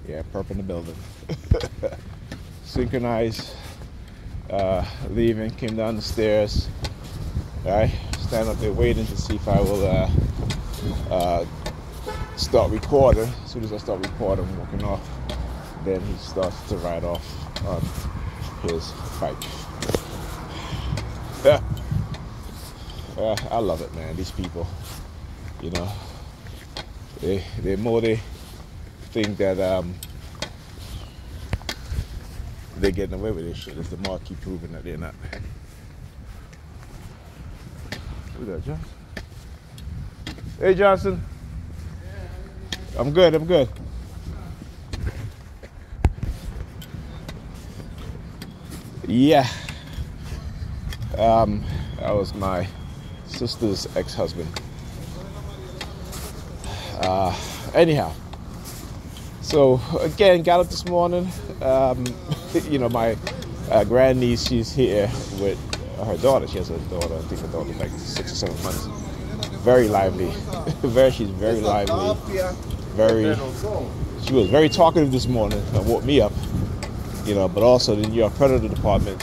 Yeah, perp in the building. Synchronized, leaving, came down the stairs. All right, stand up there waiting to see if I will start recording. As soon as I start recording, I'm walking off. Then he starts to ride off on his bike. Yeah. I love it, man. These people, you know, they think that they're getting away with this shit. It's the more I keep proving that they're not. Who's that, Johnson? Hey, Johnson. I'm good. Yeah. That was my sister's ex-husband. Anyhow, so again, got up this morning. You know, my grandniece, she's here with her daughter. She has a daughter. I think her daughter's like 6 or 7 months. Very lively. She's very lively. She was very talkative this morning. That woke me up. You know, but also the New York Predator Department,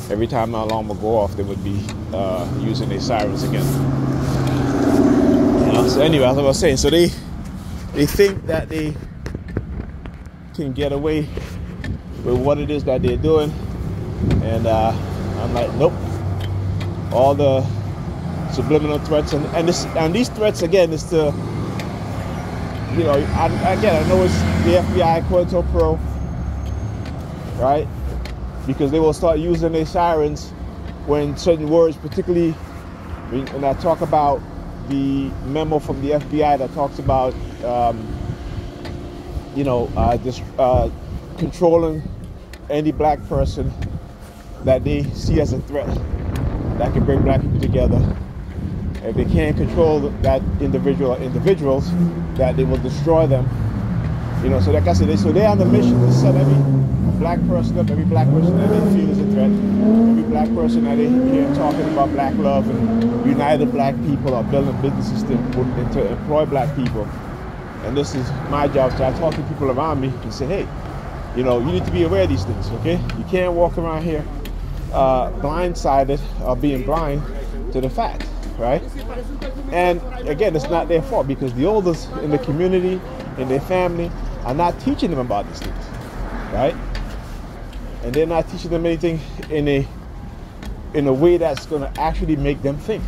every time my alarm would go off, they would be using their sirens again. You know, so anyway, as I was saying, so they think that they can get away with what it is that they're doing, and I'm like, nope. All the subliminal threats and these threats again is to, you know, I know it's the FBI COINTELPRO, right? Because they will start using their sirens when certain words, particularly when I talk about the memo from the FBI that talks about, you know, controlling any black person that they see as a threat that can bring black people together. If they can't control that individual or individuals, that they will destroy them. You know, so like I said, they're on the mission to set every black person up, every black person that they feel is a threat, every black person that they hear talking about black love and united black people or building businesses to employ black people. And this is my job. So I talk to people around me and say, hey, you know, you need to be aware of these things, okay? You can't walk around here blindsided or being blind to the fact, right? And again, it's not their fault because the elders in the community, in their family, are not teaching them about these things, right? And they're not teaching them anything in a way that's going to actually make them think.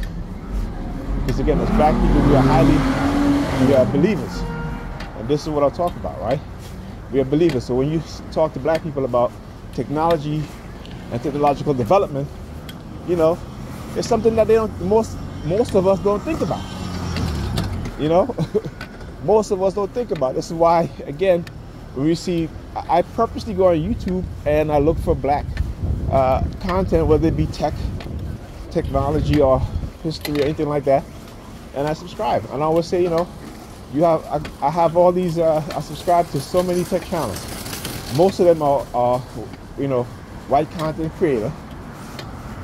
Because again, as black people, we are believers, and this is what I talk about, right? We are believers. So when you talk to black people about technology and technological development, you know, it's something that they don't. Most of us don't think about. You know, most of us don't think about. This is why, again, when we see, I purposely go on YouTube and I look for black content, whether it be technology or history or anything like that, and I subscribe. And I always say, you know, I have all these. I subscribe to so many tech channels. Most of them are you know, white content creator.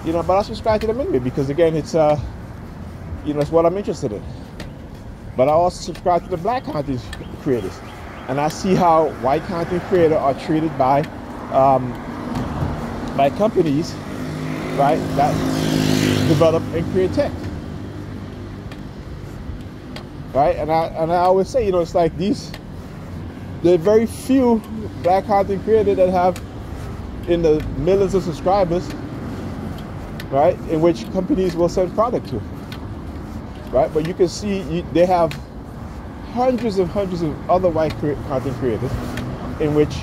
You know, but I subscribe to them anyway because again, it's you know, it's what I'm interested in. But I also subscribe to the black content creators, and I see how white content creators are treated by companies, right, that develop and create tech, right? And I always say, you know, it's like there are very few black content creators that have in the millions of subscribers, right, in which companies will send product to, right? But you can see they have hundreds of other white content creators in which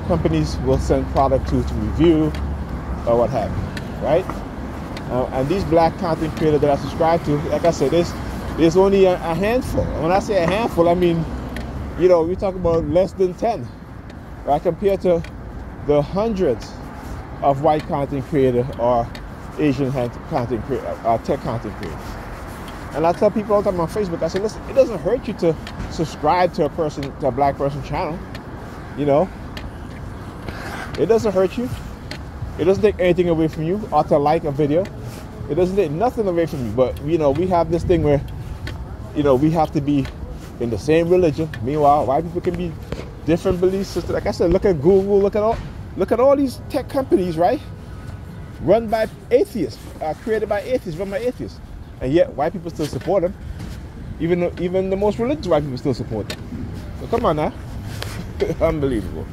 companies will send product to review or what have you, right? And these black content creators that I subscribe to, like I said, there's only a handful. And when I say a handful, I mean, you know, we're talking about less than 10, right? Compared to the hundreds of white content creators or Asian content creators, tech content creators. And I tell people all the time on Facebook, I say, listen, it doesn't hurt you to subscribe to a black person channel, you know. It doesn't hurt you. It doesn't take anything away from you, or to like a video. It doesn't take nothing away from you. But, you know, we have this thing where, you know, we have to be in the same religion. Meanwhile, white people can be different belief systems. Like I said, look at Google, look at all these tech companies, right? Run by atheists, created by atheists, run by atheists. And yet white people still support them. Even the most religious white people still support them. So come on now. Unbelievable.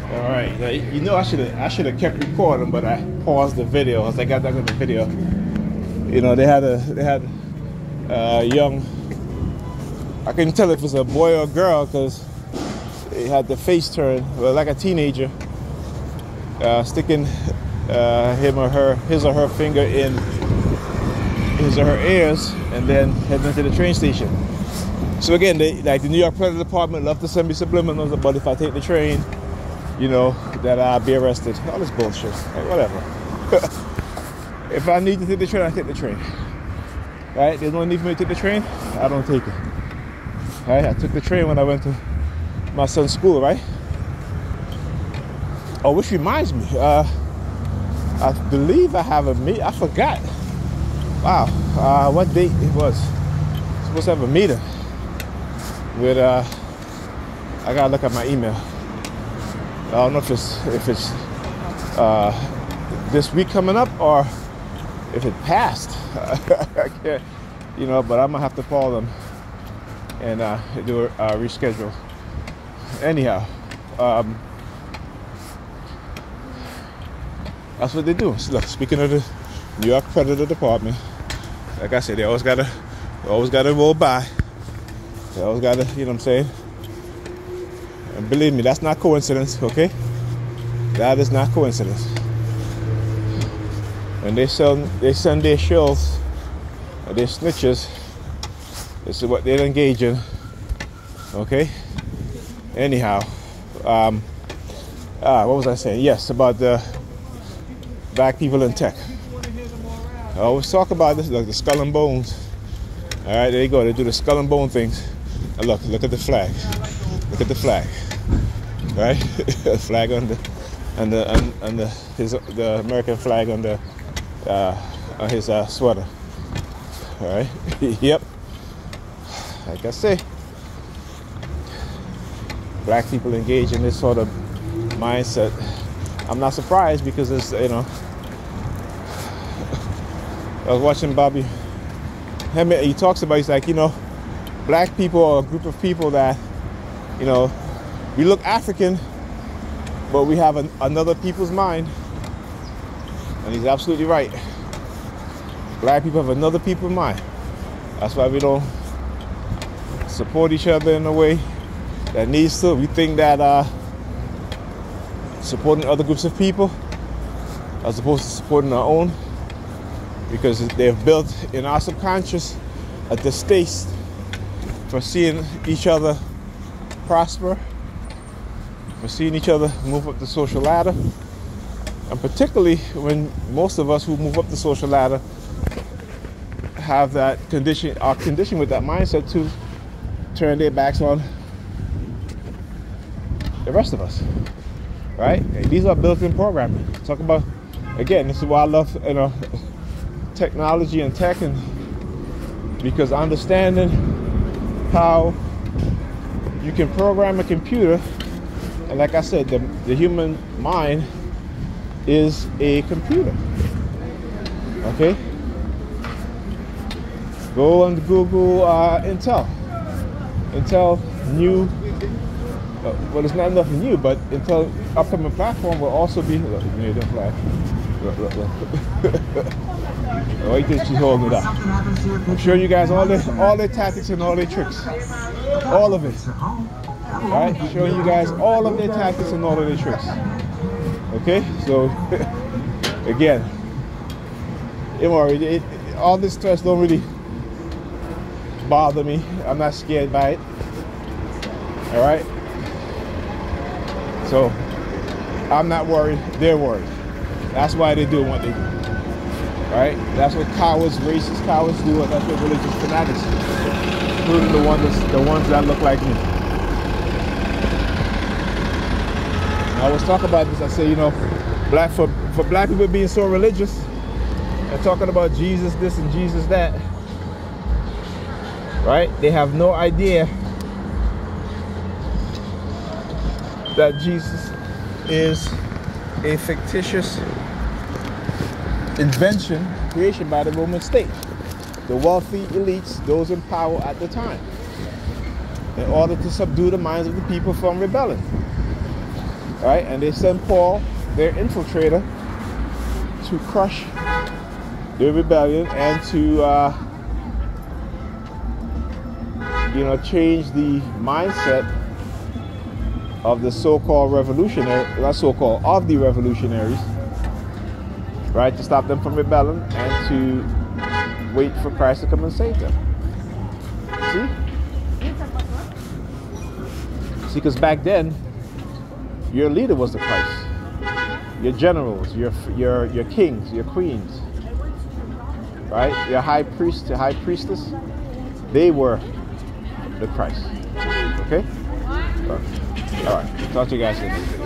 All right, now, you know I should have kept recording, but I paused the video as I got done with the video. You know, they had a young, I couldn't tell if it was a boy or a girl because they had the face turned, well, like a teenager, sticking his or her finger in his or her ears and then heading to the train station. So again, like the New York Police Department love to send me subliminals about if I take the train, you know, that I'll be arrested. All this bullshit. Like, whatever. If I need to take the train, I take the train. Right? There's no need for me to take the train, I don't take it. Right? I took the train when I went to my son's school, right? Oh, which reminds me, I believe I have a meet. I forgot. Wow. What date it was? Supposed to have a meeting with I gotta look at my email. I don't know if it's this week coming up or if it passed. I can't, you know, but I'm gonna have to call them and do a reschedule. Anyhow, that's what they do. So look, speaking of the New York Predator Department, like I said, they always gotta roll by. They always gotta, you know what I'm saying? And believe me, that's not coincidence, okay? That is not coincidence. When they send their shells, or their snitches, this is what they're engaged in, okay? Anyhow, what was I saying? Yes, about the black people in tech. I always talk about this, like the skull and bones. All right, there you go. They do the skull and bone things. And look at the flag. Look at the flag. Right? The flag on the American flag on his sweater. All right. Yep. Like I say, black people engage in this sort of mindset. I'm not surprised because it's, you know, I was watching Bobby. He talks about, he's like, you know, black people are a group of people that, you know, we look African, but we have another people's mind. And he's absolutely right. Black people have another people's mind. That's why we don't support each other in a way that needs to. We think that supporting other groups of people as opposed to supporting our own, because they've built in our subconscious a distaste for seeing each other prosper, for seeing each other move up the social ladder, and particularly when most of us who move up the social ladder have that condition, are conditioned with that mindset to turn their backs on the rest of us, right? And these are built-in programming. Talk about, again, this is why I love, you know, technology and tech, and because understanding how you can program a computer, and like I said, the human mind is a computer. Okay, go on Google Intel new, well, it's not nothing new, but Intel upcoming platform will also be, look, oh, he thinks she's holding it up. I'm showing you guys all their tactics and all their tricks. All of it. Alright? Showing you guys all of their tactics and all of their tricks. Okay? So, again, don't worry. All this stress don't really bother me. I'm not scared by it. Alright? So, I'm not worried. They're worried. That's why they're doing what they do. Right? That's what cowards, racist cowards do, and that's what religious fanatics do, including the ones that look like me. I always talk about this. I say, you know, for black people being so religious and talking about Jesus this and Jesus that, right? They have no idea that Jesus is a fictitious invention, creation by the Roman state, the wealthy elites, those in power at the time, in order to subdue the minds of the people from rebelling. Right? And they send Paul, their infiltrator, to crush their rebellion and to change the mindset of the so-called revolutionary, not so-called, of the revolutionaries, right, to stop them from rebelling and to wait for Christ to come and save them. See, because back then, your leader was the Christ. Your generals, your kings, your queens, right? Your high priest, your high priestess, they were the Christ. Okay? All right. Talk to you guys later.